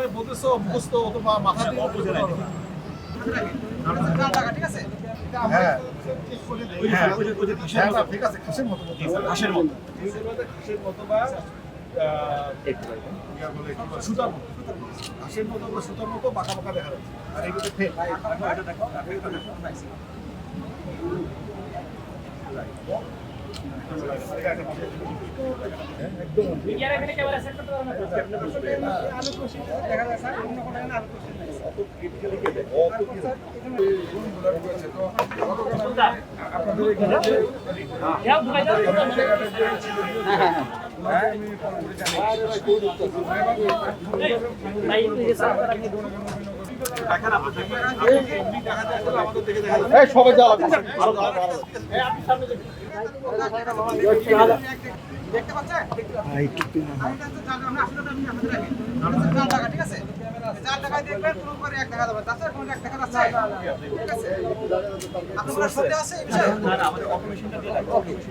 যেভাবে বলতেছো মুখস্থ অথবা মাথা দিয়ে বুঝে নাই ঠিক আছে হ্যাঁ হ্যাঁ ঠিক আছে খাসের মতো ঘাসের মতো ঘাসের মতো বা সুতার মতো ঘাসের মতো বা সুতার মতো বাঁকা বাঁকা দেখা যাচ্ছে আর এগুলো ফেল সবাই যাওয়া দেখতে পাচ্ছেন? ঠিক আছে 4 টাকায় দেখবেন পুরো করে 1 টাকা দেবেন তাছাড়া কোনো 1 টাকা যাচ্ছে ঠিক আছে আপনার সন্দেহ আছে এই বিষয়ে না আমাদের অটোমেশনটা দিয়ে